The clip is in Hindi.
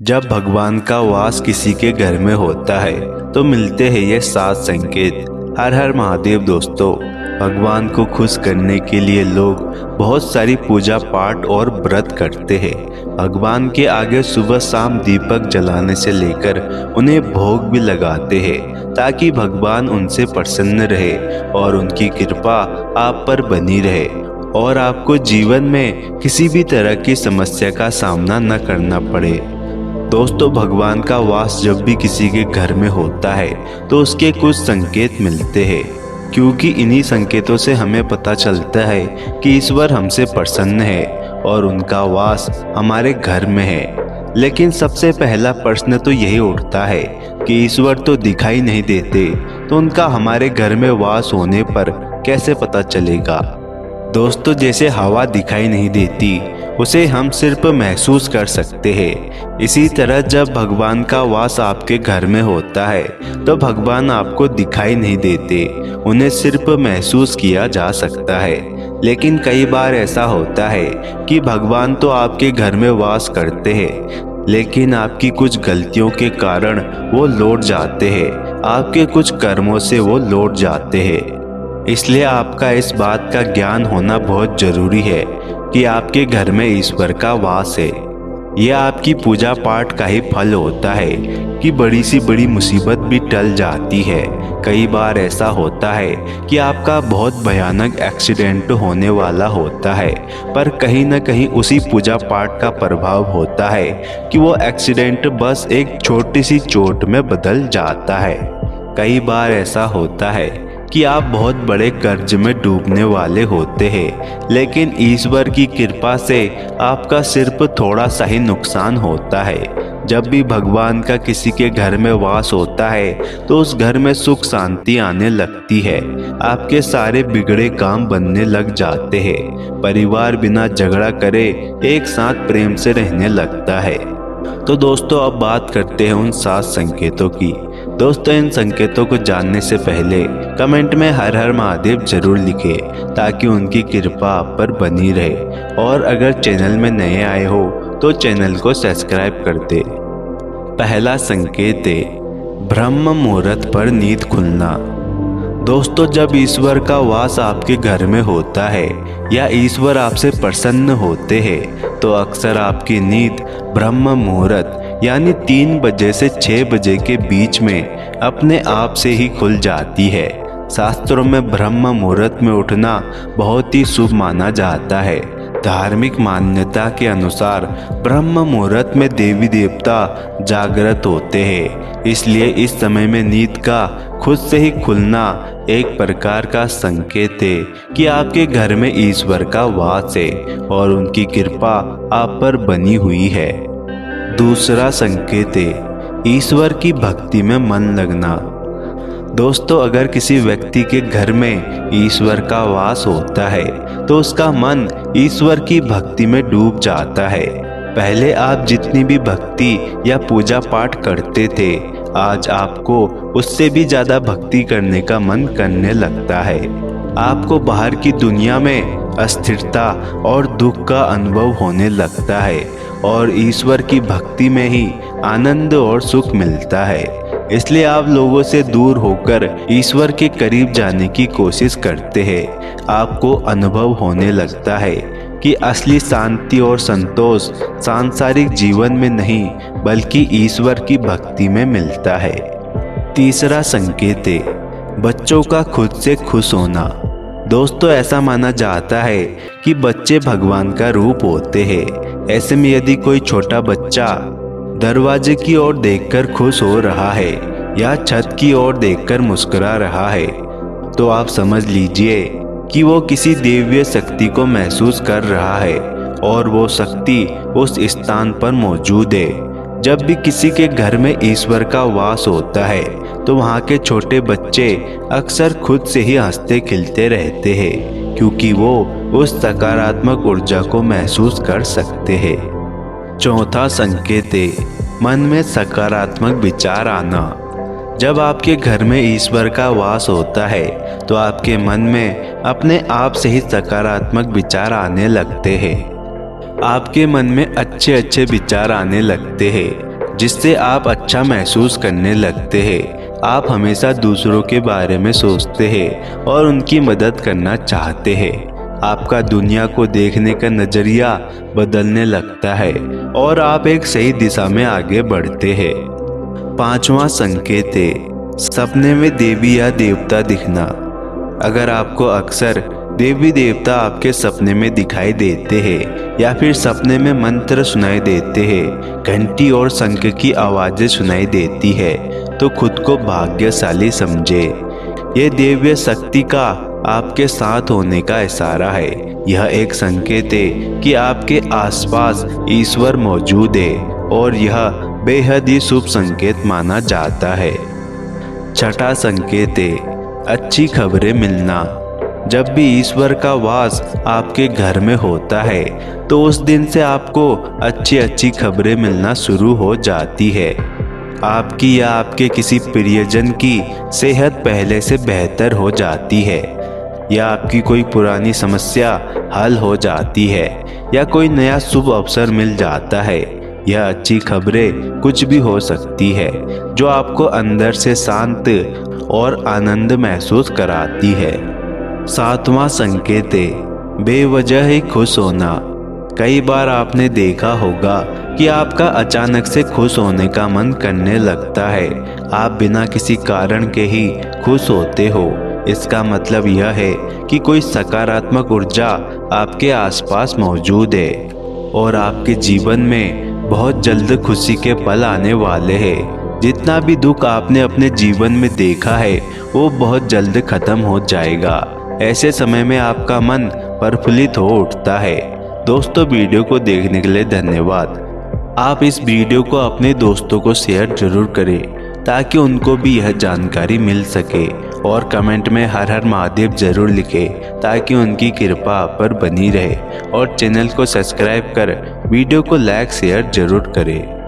जब भगवान का वास किसी के घर में होता है तो मिलते हैं ये 7 संकेत। हर हर महादेव दोस्तों, भगवान को खुश करने के लिए लोग बहुत सारी पूजा पाठ और व्रत करते हैं। भगवान के आगे सुबह शाम दीपक जलाने से लेकर उन्हें भोग भी लगाते हैं ताकि भगवान उनसे प्रसन्न रहे और उनकी कृपा आप पर बनी रहे और आपको जीवन में किसी भी तरह की समस्या का सामना न करना पड़े। दोस्तों, भगवान का वास जब भी किसी के घर में होता है तो उसके कुछ संकेत मिलते हैं, क्योंकि इन्हीं संकेतों से हमें पता चलता है कि ईश्वर हमसे प्रसन्न है और उनका वास हमारे घर में है। लेकिन सबसे पहला प्रश्न तो यही उठता है कि ईश्वर तो दिखाई नहीं देते, तो उनका हमारे घर में वास होने पर कैसे पता चलेगा। दोस्तों, जैसे हवा दिखाई नहीं देती, उसे हम सिर्फ महसूस कर सकते हैं। इसी तरह जब भगवान का वास आपके घर में होता है तो भगवान आपको दिखाई नहीं देते, उन्हें सिर्फ महसूस किया जा सकता है। लेकिन कई बार ऐसा होता है कि भगवान तो आपके घर में वास करते हैं, लेकिन आपकी कुछ गलतियों के कारण वो लौट जाते हैं, आपके कुछ कर्मों से वो लौट जाते हैं। इसलिए आपका इस बात का ज्ञान होना बहुत जरूरी है कि आपके घर में ईश्वर का वास है। यह आपकी पूजा पाठ का ही फल होता है कि बड़ी सी बड़ी मुसीबत भी टल जाती है। कई बार ऐसा होता है कि आपका बहुत भयानक एक्सीडेंट होने वाला होता है, पर कहीं न कहीं उसी पूजा पाठ का प्रभाव होता है कि वो एक्सीडेंट बस एक छोटी सी चोट में बदल जाता है। कई बार ऐसा होता है कि आप बहुत बड़े कर्ज में डूबने वाले होते हैं, लेकिन ईश्वर की कृपा से आपका सिर्फ थोड़ा सा ही नुकसान होता है। जब भी भगवान का किसी के घर में वास होता है तो उस घर में सुख शांति आने लगती है, आपके सारे बिगड़े काम बनने लग जाते हैं, परिवार बिना झगड़ा करे एक साथ प्रेम से रहने लगता है। तो दोस्तों, अब बात करते हैं उन 7 संकेतों की। दोस्तों, इन संकेतों को जानने से पहले कमेंट में हर हर महादेव जरूर लिखें ताकि उनकी कृपा आप पर बनी रहे। और अगर चैनल में नए आए हो तो चैनल को सब्सक्राइब कर दे। पहला संकेत है ब्रह्म मुहूर्त पर नींद खुलना। दोस्तों, जब ईश्वर का वास आपके घर में होता है या ईश्वर आपसे प्रसन्न होते हैं तो अक्सर आपकी नींद ब्रह्म मुहूर्त यानी 3 बजे से 6 बजे के बीच में अपने आप से ही खुल जाती है। शास्त्रों में ब्रह्म मुहूर्त में उठना बहुत ही शुभ माना जाता है। धार्मिक मान्यता के अनुसार ब्रह्म मुहूर्त में देवी देवता जागृत होते हैं, इसलिए इस समय में नींद का खुद से ही खुलना एक प्रकार का संकेत है कि आपके घर में ईश्वर का वास है और उनकी कृपा आप पर बनी हुई है। दूसरा संकेत है ईश्वर की भक्ति में मन लगना। दोस्तों, अगर किसी व्यक्ति के घर में ईश्वर का वास होता है तो उसका मन ईश्वर की भक्ति में डूब जाता है। पहले आप जितनी भी भक्ति या पूजा पाठ करते थे, आज आपको उससे भी ज्यादा भक्ति करने का मन करने लगता है। आपको बाहर की दुनिया में अस्थिरता और दुख का अनुभव होने लगता है और ईश्वर की भक्ति में ही आनंद और सुख मिलता है। इसलिए आप लोगों से दूर होकर ईश्वर के करीब जाने की कोशिश करते हैं। आपको अनुभव होने लगता है कि असली शांति और संतोष सांसारिक जीवन में नहीं बल्कि ईश्वर की भक्ति में मिलता है। तीसरा संकेत है बच्चों का खुद से खुश होना। दोस्तों, ऐसा माना जाता है कि बच्चे भगवान का रूप होते हैं। ऐसे में यदि कोई छोटा बच्चा दरवाजे की ओर देखकर खुश हो रहा है या छत की ओर देखकर मुस्कुरा रहा है तो आप समझ लीजिए कि वो किसी दिव्य शक्ति को महसूस कर रहा है और वो शक्ति उस स्थान पर मौजूद है। जब भी किसी के घर में ईश्वर का वास होता है तो वहाँ के छोटे बच्चे अक्सर खुद से ही हंसते खिलते रहते हैं, क्योंकि वो उस सकारात्मक ऊर्जा को महसूस कर सकते हैं। चौथा संकेत है मन में सकारात्मक विचार आना। जब आपके घर में ईश्वर का वास होता है तो आपके मन में अपने आप से ही सकारात्मक विचार आने लगते हैं। आपके मन में अच्छे अच्छे विचार आने लगते हैं जिससे आप अच्छा महसूस करने लगते हैं। आप हमेशा दूसरों के बारे में सोचते हैं और उनकी मदद करना चाहते हैं। आपका दुनिया को देखने का नजरिया बदलने लगता है और आप एक सही दिशा में आगे बढ़ते हैं। पांचवा संकेत है सपने में देवी या देवता दिखना। अगर आपको अक्सर देवी देवता आपके सपने में दिखाई देते हैं या फिर सपने में मंत्र सुनाई देते हैं, घंटी और शंख की आवाजें सुनाई देती है, तो खुद को भाग्यशाली समझे। ये दिव्य शक्ति का आपके साथ होने का इशारा है। यह एक संकेत है कि आपके आसपास ईश्वर मौजूद है और यह बेहद ही शुभ संकेत माना जाता है। छठा संकेत है अच्छी खबरें मिलना। जब भी ईश्वर का वास आपके घर में होता है तो उस दिन से आपको अच्छी खबरें मिलना शुरू हो जाती है। आपकी या आपके किसी प्रियजन की सेहत पहले से बेहतर हो जाती है, या आपकी कोई पुरानी समस्या हल हो जाती है, या कोई नया शुभ अवसर मिल जाता है। यह अच्छी खबरें कुछ भी हो सकती है जो आपको अंदर से शांत और आनंद महसूस कराती है। सातवां संकेत है बेवजह ही खुश होना। कई बार आपने देखा होगा कि आपका अचानक से खुश होने का मन करने लगता है। आप बिना किसी कारण के ही खुश होते हो। इसका मतलब यह है कि कोई सकारात्मक ऊर्जा आपके आसपास मौजूद है और आपके जीवन में बहुत जल्द खुशी के पल आने वाले हैं। जितना भी दुख आपने अपने जीवन में देखा है वो बहुत जल्द खत्म हो जाएगा। ऐसे समय में आपका मन प्रफुल्लित हो उठता है। दोस्तों, वीडियो को देखने के लिए धन्यवाद। आप इस वीडियो को अपने दोस्तों को शेयर जरूर करें ताकि उनको भी यह जानकारी मिल सके, और कमेंट में हर हर महादेव जरूर लिखें ताकि उनकी कृपा आप पर बनी रहे, और चैनल को सब्सक्राइब कर वीडियो को लाइक शेयर जरूर करें।